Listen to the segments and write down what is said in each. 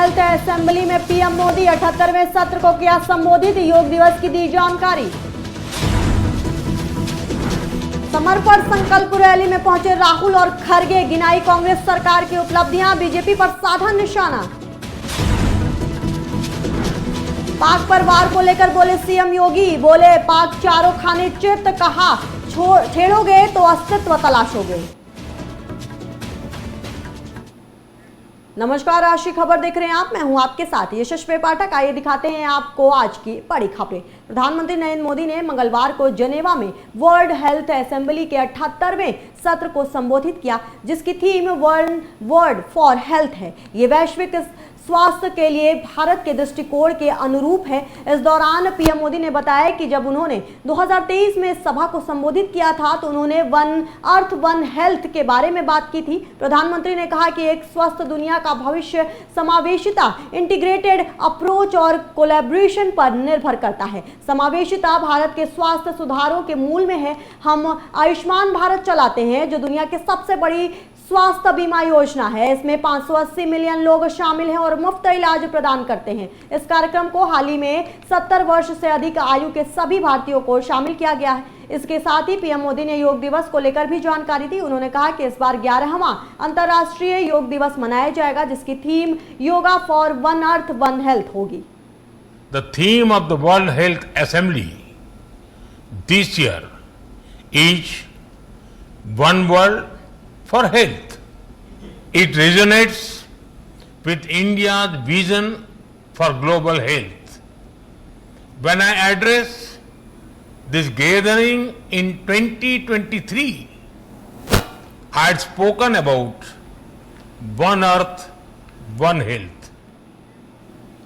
Health assembly में PM Modi 78वें सत्र को किया संबोधित, योग दिवस की दी जानकारी। समर्पण संकल्प रैली में पहुंचे राहुल और खरगे, गिनाई कांग्रेस सरकार की उपलब्धियां, बीजेपी पर साधा निशाना। पाक पर वार को लेकर बोले सीएम योगी, बोले पाक चारों खाने चित, कहा छेड़ोगे तो अस्तित्व तलाशोगे। नमस्कार, राशि खबर देख रहे हैं आप, मैं हूं आपके साथ यशस्वी पाठक। आइए दिखाते हैं आपको आज की बड़ी खबरें। प्रधानमंत्री नरेंद्र मोदी ने मंगलवार को जेनेवा में वर्ल्ड हेल्थ असेंबली के 78वें सत्र को संबोधित किया, जिसकी थीम वर्ड फॉर हेल्थ है। ये वैश्विक स्वास्थ्य के लिए भारत के दृष्टिकोण के अनुरूप है। इस दौरान पीएम मोदी ने बताया कि जब उन्होंने 2023 में सभा को संबोधित किया था तो उन्होंने वन अर्थ वन हेल्थ के बारे में बात की थी। प्रधानमंत्री ने कहा कि एक स्वस्थ दुनिया का भविष्य समावेशिता, इंटीग्रेटेड अप्रोच और कोलैबोरेशन पर निर्भर करता है। समावेशिता भारत के स्वास्थ्य सुधारों के मूल में है। हम आयुष्मान भारत चलाते हैं, जो दुनिया की सबसे बड़ी स्वास्थ्य बीमा योजना है। इसमें 580 मिलियन लोग शामिल हैं और मुफ्त इलाज प्रदान करते हैं। इस कार्यक्रम को हाल ही में 70 वर्ष से अधिक आयु के सभी भारतीयों को शामिल किया गया है। इसके साथ ही पीएम मोदी ने योग दिवस को लेकर भी जानकारी दी। उन्होंने कहा कि इस बार 11वां अंतर्राष्ट्रीय योग दिवस मनाया जाएगा, जिसकी theme yoga for one earth one health होगी। The theme of the World Health Assembly this year is One World for Health. It resonates with India's vision for global health. When I address this gathering in 2023, I had spoken about One Earth, One Health.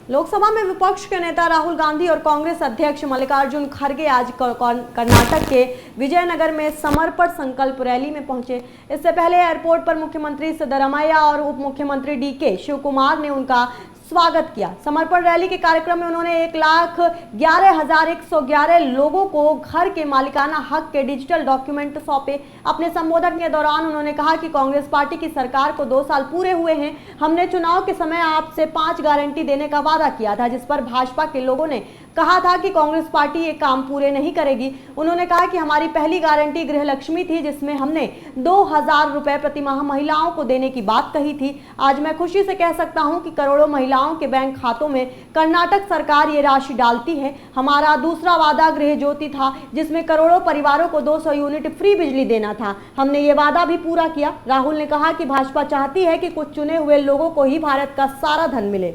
Lok Sabha में विपक्ष के नेता राहुल गांधी और कांग्रेस अध्यक्ष मल्लिकार्जुन खड़गे आज कर्नाटक के विजयनगर में समर्पण संकल्प रैली में पहुंचे। इससे पहले एयरपोर्ट पर मुख्यमंत्री सिद्धरामैया और उप मुख्यमंत्री डीके शिवकुमार ने उनका स्वागत किया। समर्पण रैली के कार्यक्रम में उन्होंने 1,11,111 लोगों को घर के मालिकाना हक के डिजिटल डॉक्यूमेंट सौंपे। अपने संबोधन के दौरान उन्होंने कहा कि कांग्रेस पार्टी की सरकार को 2 साल पूरे हुए हैं। हमने चुनाव के समय आपसे 5 गारंटी देने का वादा किया था, जिस पर भाजपा के लोगों ने कहा था कि कांग्रेस पार्टी ये काम पूरे नहीं करेगी। उन्होंने कहा कि हमारी पहली गारंटी गृह लक्ष्मी थी, जिसमें हमने 2,000 रुपए प्रति माह महिलाओं को देने की बात कही थी। आज मैं खुशी से कह सकता हूं कि करोड़ों महिलाओं के बैंक खातों में कर्नाटक सरकार ये राशि डालती है। हमारा दूसरा वादा गृह ज्योति था, जिसमें करोड़ों परिवारों को 200 यूनिट फ्री बिजली देना था। हमने ये वादा भी पूरा किया। राहुल ने कहा कि भाजपा चाहती है कि कुछ चुने हुए लोगों को ही भारत का सारा धन मिले।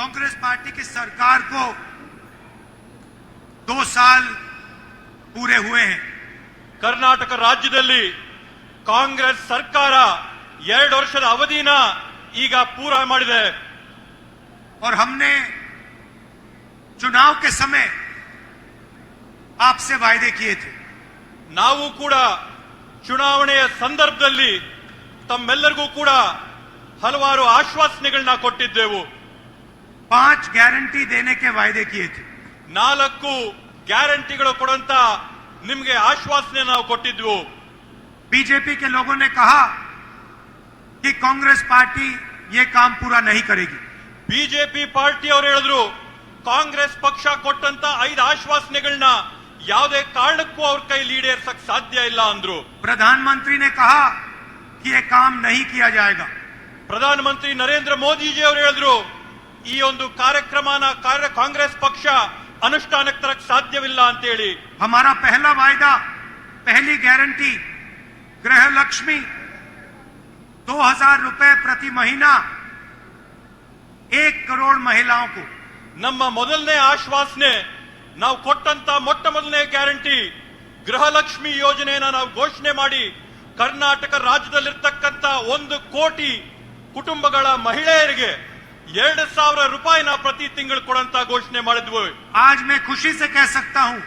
कांग्रेस पार्टी की सरकार को 2 साल पूरे हुए हैं। कर्नाटक राज्यದಲ್ಲಿ ಕಾಂಗ್ರೆಸ್ ಸರ್ಕಾರ 2 ವರ್ಷದ ಅವಧಿನ ಈಗ ಪೂರ ಮಾಡಿದೆ। और हमने चुनाव के समय आपसे वायदे किए थे। ನಾವು ಕೂಡ ಚುನಾವಣೆಯ ಸಂದರ್ಭದಲ್ಲಿ ತಮ್ಮೆಲ್ಲರಿಗೂ ಕೂಡ ಹಲವಾರು ಆಶ್ವಾಸನೆಗಳನ್ನ ಕೊಟ್ಟಿದ್ದೆವು। 5 गारंटी देने के वायदे किए थे। 4 ಗ್ಯಾರಂಟಿಗಳು ಕೊಡುವಂತ ನಿಮಗೆ ಆಶ್ವಾಸನೆ ನಾವು ಕೊಟ್ಟಿದ್ವು। बीजेपी के लोगों ने कहा कि कांग्रेस पार्टी ये काम पूरा नहीं करेगी। ಬಿಜೆಪಿ ಪಾರ್ಟಿಯವರು ಹೇಳಿದ್ರು ಕಾಂಗ್ರೆಸ್ ಪಕ್ಷ ಕೊಟ್ಟಂತ 5 ಆಶ್ವಾಸನೆಗಳನ್ನ ಯಾವುದೇ ಕಾರಣಕ್ಕೂ ಅವ್ರ ಕೈಲಿ ಈಡೇರಿಸಕ್ ಸಾಧ್ಯ ಇಲ್ಲ ಅಂದ್ರು। प्रधानमंत्री ने कहा कि ये काम नहीं किया जाएगा। ಪ್ರಧಾನಮಂತ್ರಿ ನರೇಂದ್ರ ಮೋದಿಜಿ ಅವರು ಹೇಳಿದ್ರು ಈ ಒಂದು ಕಾರ್ಯಕ್ರಮನ ಕಾಂಗ್ರೆಸ್ ಪಕ್ಷ ಅನುಷ್ಠಾನಕ್ಕೆ ತರಕ್ಕೆ ಸಾಧ್ಯವಿಲ್ಲ ಅಂತ ಹೇಳಿ। हमारा पहला वायदा, पहली गारंटी गृह लक्ष्मी 2,000 रुपए प्रति महीना 1 करोड़ महिलाओं को। ನಮ್ಮ ಮೊದಲನೇ ಆಶ್ವಾಸನೆ ನಾವು ಕೊಟ್ಟಂತ ಮೊಟ್ಟ ಮೊದಲನೇ ಗ್ಯಾರಂಟಿ ಗೃಹಲಕ್ಷ್ಮಿ ಯೋಜನೆಯನ್ನ ನಾವು ಘೋಷಣೆ ಮಾಡಿ ಕರ್ನಾಟಕ ರಾಜ್ಯದಲ್ಲಿರ್ತಕ್ಕಂತ 1 ಕೋಟಿ ಕುಟುಂಬಗಳ ಮಹಿಳೆಯರಿಗೆ 2,000 ರೂಪಾಯಿನ ಪ್ರತಿ ತಿಂಗಳು ಕೊಡಂತ ಘೋಷಣೆ ಮಾಡಿದ್ವು। आज मैं खुशी से कह सकता हूं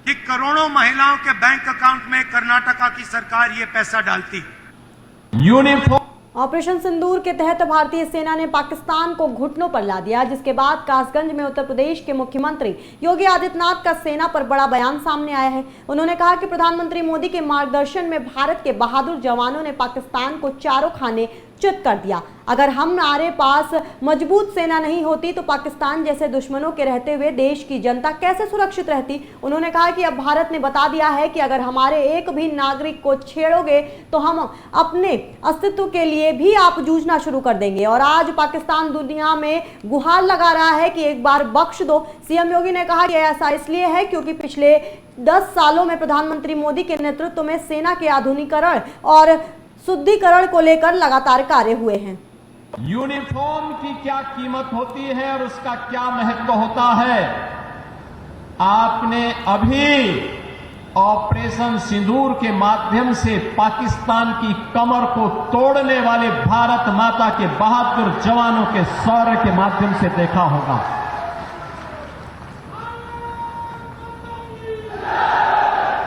कि करोड़ों महिलाओं के बैंक अकाउंट में कर्नाटका की सरकार ये पैसा डालती। ऑपरेशन सिंदूर के तहत भारतीय सेना ने पाकिस्तान को घुटनों पर ला दिया, जिसके बाद कासगंज में उत्तर प्रदेश के मुख्यमंत्री योगी आदित्यनाथ का सेना पर बड़ा बयान सामने आया है। उन्होंने कहा कि प्रधानमंत्री मोदी के मार्गदर्शन में भारत के बहादुर जवानों ने पाकिस्तान को चारों खाने चित कर दिया। अगर हमारे पास मजबूत सेना नहीं होती तो पाकिस्तान जैसे दुश्मनों के रहते हुए देश की जनता कैसे सुरक्षित रहती। उन्होंने कहा कि अब भारत ने बता दिया है कि अगर हमारे एक भी नागरिक को छेड़ोगे तो हम अपने अस्तित्व के लिए भी आप जूझना शुरू कर देंगे। और आज पाकिस्तान दुनिया में गुहार लगा रहा है कि एक बार बख्श दो। सीएम योगी ने कहा कि ऐसा इसलिए है क्योंकि पिछले 10 सालों में प्रधानमंत्री मोदी के नेतृत्व में सेना के आधुनिकीकरण और शुद्धिकरण को लेकर लगातार कार्य हुए हैं। यूनिफॉर्म की क्या कीमत होती है और उसका क्या महत्व होता है, आपने अभी ऑपरेशन सिंदूर के माध्यम से पाकिस्तान की कमर को तोड़ने वाले भारत माता के बहादुर जवानों के शौर्य के माध्यम से देखा होगा।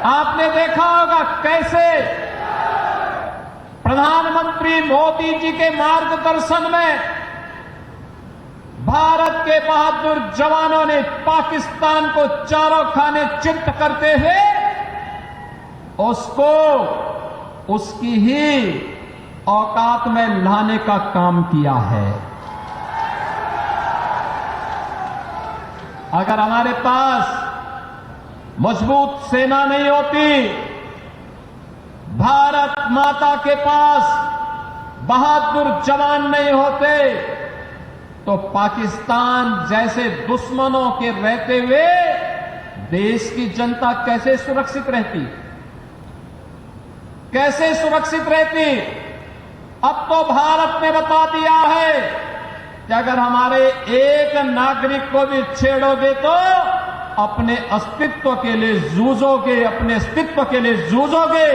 आपने देखा होगा कैसे प्रधानमंत्री मोदी जी के मार्गदर्शन में भारत के बहादुर जवानों ने पाकिस्तान को चारों खाने चित्त करते हुए उसको उसकी ही औकात में लाने का काम किया है। अगर हमारे पास मजबूत सेना नहीं होती, भारत माता के पास बहादुर जवान नहीं होते, तो पाकिस्तान जैसे दुश्मनों के रहते हुए देश की जनता कैसे सुरक्षित रहती, कैसे सुरक्षित रहती। अब तो भारत ने बता दिया है कि अगर हमारे एक नागरिक को भी छेड़ोगे तो अपने अस्तित्व के लिए जूझोगे, अपने अस्तित्व के लिए जूझोगे।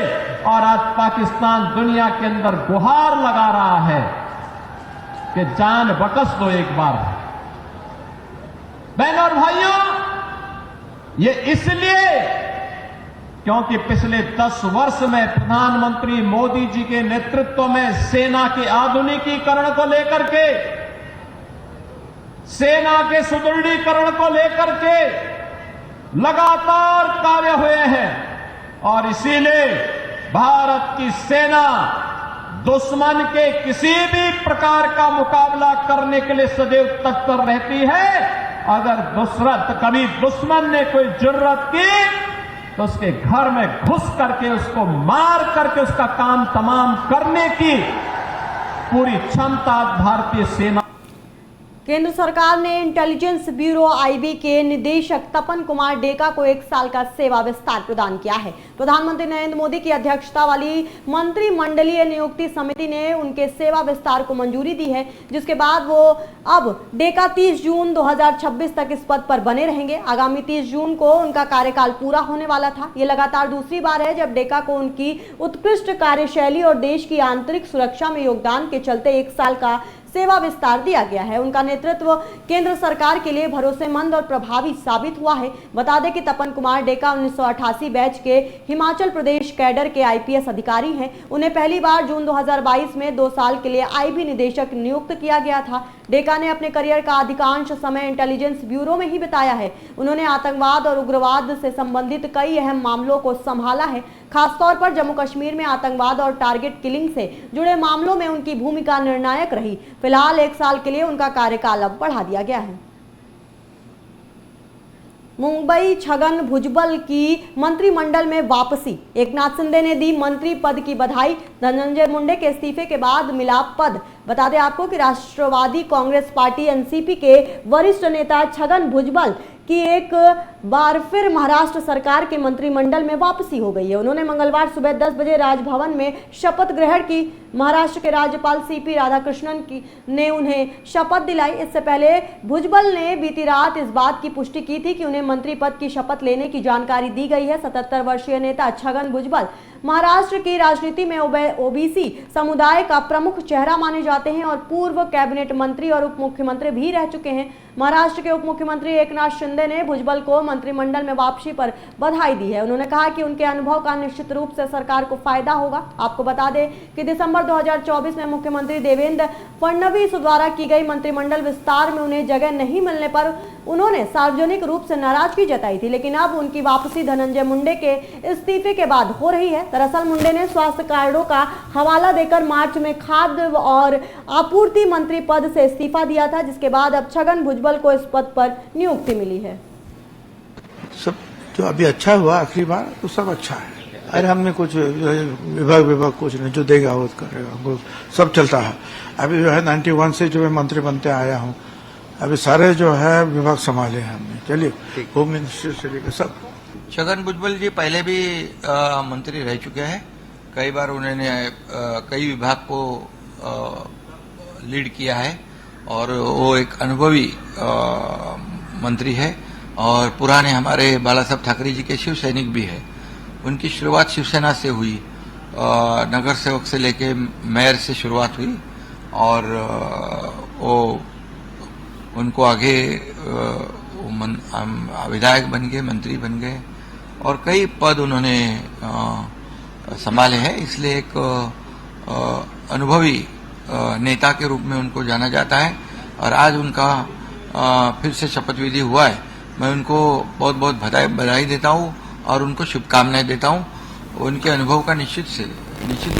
और आज पाकिस्तान दुनिया के अंदर गुहार लगा रहा है कि जान बकस दो एक बार। बहनों और भाइयों, ये इसलिए क्योंकि पिछले 10 वर्ष में प्रधानमंत्री मोदी जी के नेतृत्व में सेना के आधुनिकीकरण को लेकर के, सेना के सुदृढ़ीकरण को लेकर के लगातार कार्य हुए हैं। और इसीलिए भारत की सेना दुश्मन के किसी भी प्रकार का मुकाबला करने के लिए सदैव तत्पर रहती है। अगर कभी दुश्मन ने कोई जरूरत की तो उसके घर में घुस करके उसको मार करके उसका काम तमाम करने की पूरी क्षमता भारतीय सेना। केंद्र सरकार ने इंटेलिजेंस ब्यूरो आईबी के निदेशक तपन कुमार डेका को 1 साल का सेवा विस्तार प्रदान किया है। प्रधानमंत्री नरेंद्र मोदी की अध्यक्षता वाली मंत्रिमंडलीय नियुक्ति समिति ने उनके सेवा विस्तार को मंजूरी दी है, जिसके बाद वो अब डेका 30 जून 2026 तक इस पद पर बने रहेंगे। आगामी 30 जून को उनका कार्यकाल पूरा होने वाला था। ये लगातार दूसरी बार है जब डेका को उनकी उत्कृष्ट कार्यशैली और देश की आंतरिक सुरक्षा में योगदान के चलते 1 साल का सेवा विस्तार दिया गया है। उनका नेतृत्व केंद्र सरकार के लिए भरोसेमंद और प्रभावी साबित हुआ है। बता दें कि तपन कुमार डेका 1988 बैच के हिमाचल प्रदेश कैडर के आईपीएस अधिकारी हैं। उन्हें पहली बार जून 2022 में 2 साल के लिए आईबी निदेशक नियुक्त किया गया था। डेका ने अपने करियर का अधिकांश समय इंटेलिजेंस ब्यूरो में ही बिताया है। उन्होंने आतंकवाद और उग्रवाद से संबंधित कई अहम मामलों को संभाला है। खासतौर पर जम्मू कश्मीर में आतंकवाद और टारगेट किलिंग से जुड़े मामलों में उनकी भूमिका निर्णायक रही। फिलहाल 1 साल के लिए उनका कार्यकाल अब बढ़ा दिया गया है। मुंबई छगन भुजबल की मंत्रिमंडल में वापसी। एकनाथ शिंदे ने दी मंत्री पद की बधाई। धनंजय मुंडे के इस्तीफे के बाद मिला पद। बता दें आपको कि राष्ट्रवादी कांग्रेस पार्टी एनसीपी के वरिष्ठ नेता छगन भुजबल की एक बार फिर महाराष्ट्र सरकार के मंत्रिमंडल में वापसी हो गई है। उन्होंने मंगलवार सुबह 10 बजे राजभवन में शपथ ग्रहण की। महाराष्ट्र के राज्यपाल सीपी राधाकृष्णन ने उन्हें शपथ दिलाई। इससे पहले भुजबल ने बीती रात इस बात की पुष्टि की थी कि उन्हें मंत्री पद की शपथ लेने की जानकारी दी गई है। 77 वर्षीय नेता छगन भुजबल महाराष्ट्र की राजनीति में ओबीसी समुदाय का प्रमुख चेहरा माने जाते हैं और पूर्व कैबिनेट मंत्री और उप मुख्यमंत्री भी रह चुके हैं। महाराष्ट्र के उप मुख्यमंत्री एकनाथ शिंदे ने भुजबल को मंत्रिमंडल में वापसी पर बधाई दी है। उन्होंने कहा कि उनके अनुभव का निश्चित रूप से सरकार को फायदा होगा। आपको बता दें कि दिसंबर 2024 में मुख्यमंत्री देवेंद्र फडणवीस द्वारा की गई मंत्रिमंडल विस्तार में उन्हें जगह नहीं मिलने पर उन्होंने सार्वजनिक रूप से नाराजगी जताई थी, लेकिन अब उनकी वापसी धनंजय मुंडे के इस्तीफे के बाद हो रही है। दरअसल मुंडे ने स्वास्थ्य कार्डों का हवाला देकर मार्च में खाद्य और आपूर्ति मंत्री पद से इस्तीफा दिया था, जिसके बाद अब छगन भुजबल को इस पद पर नियुक्ति मिली है। सब जो अभी अच्छा हुआ आखिरी बार, तो सब अच्छा है। अरे हमने कुछ विभाग कुछ नहीं, जो देगा वो करेगा, हमको सब चलता है। अभी जो है 91 से जो है मंत्री बनते आया हूँ, अभी सारे जो है विभाग संभाले हैं हमने। चलिए, होम मिनिस्ट्री से लेकर सब। छगन भुजबल जी पहले भी मंत्री रह चुके हैं। कई बार उन्होंने कई विभाग को लीड किया है और वो एक अनुभवी मंत्री है और पुराने हमारे बाला साहब ठाकरे जी के शिव सैनिक भी है। उनकी शुरुआत शिवसेना से हुई, नगर सेवक से लेके मेयर से शुरुआत हुई और वो उनको आगे विधायक बन गए, मंत्री बन गए और कई पद उन्होंने संभाले हैं। इसलिए एक अनुभवी नेता के रूप में उनको जाना जाता है और आज उनका फिर से शपथ विधि हुआ है। मैं उनको बहुत बहुत बधाई देता हूँ और उनको शुभकामनाएं देता हूँ। उनके अनुभव का निश्चित रूप से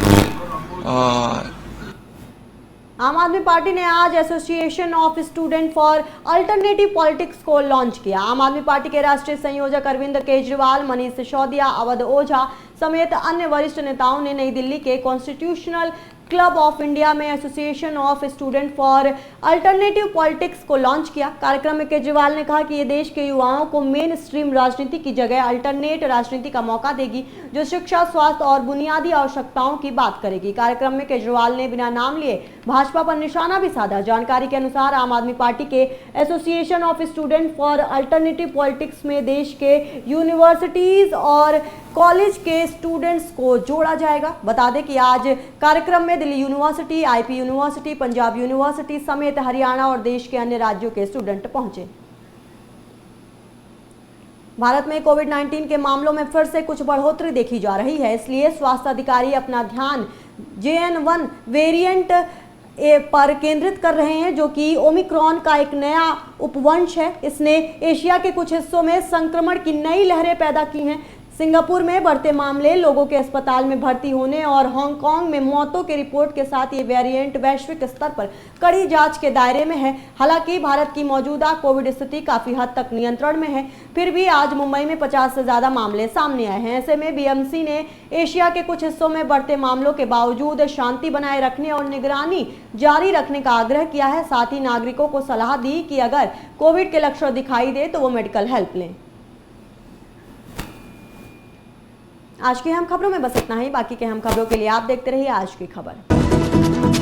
आम आदमी पार्टी ने आज association of student for alternative politics को लॉन्च किया। आम आदमी पार्टी के राष्ट्रीय संयोजक अरविंद केजरीवाल, मनीष सिसोदिया, अवध ओझा समेत अन्य वरिष्ठ नेताओं ने नई दिल्ली के कॉन्स्टिट्यूशनल क्लब ऑफ इंडिया में association of student for alternative politics को लॉन्च किया। कार्यक्रम में केजरीवाल ने कहा कि ये देश के युवाओं को मेन स्ट्रीम राजनीति की जगह अल्टरनेट राजनीति का मौका देगी, जो शिक्षा, स्वास्थ्य और बुनियादी आवश्यकताओं की बात करेगी। कार्यक्रम में केजरीवाल ने बिना नाम लिए भाजपा पर निशाना भी साधा। जानकारी के अनुसार आम आदमी पार्टी के association of student for alternative politics में देश के यूनिवर्सिटीज और कॉलेज के स्टूडेंट्स को जोड़ा जाएगा। बता दें कि आज कार्यक्रम में Delhi university, IP university, Punjab university समेत हरियाणा और देश के अन्य राज्यों के स्टूडेंट पहुंचे। भारत में कोविड-19 के मामलों में फिर से कुछ बढ़ोतरी देखी जा रही है, इसलिए स्वास्थ्य अधिकारी अपना ध्यान JN1 वेरिएंट पर केंद्रित कर रहे हैं, जो कि ओमिक्रॉन का एक नया उपवंश है। इसने एशिया के कुछ हिस्सों में संक्रमण की नई लहरें पैदा की हैं। सिंगापुर में बढ़ते मामले, लोगों के अस्पताल में भर्ती होने और हांगकांग में मौतों की रिपोर्ट के साथ ये वेरिएंट वैश्विक स्तर पर कड़ी जांच के दायरे में है। हालांकि भारत की मौजूदा कोविड स्थिति काफी हद तक नियंत्रण में है, फिर भी आज मुंबई में 50 से ज्यादा मामले सामने आए हैं। ऐसे में BMC ने एशिया के कुछ हिस्सों में बढ़ते मामलों के बावजूद शांति बनाए रखने और निगरानी जारी रखने का आग्रह किया है। साथ ही नागरिकों को सलाह दी कि अगर कोविड के लक्षण दिखाई दे तो वो मेडिकल हेल्प लें। आज की हम खबरों में बस इतना ही। बाकी के हम खबरों के लिए आप देखते रहिए आज की खबर।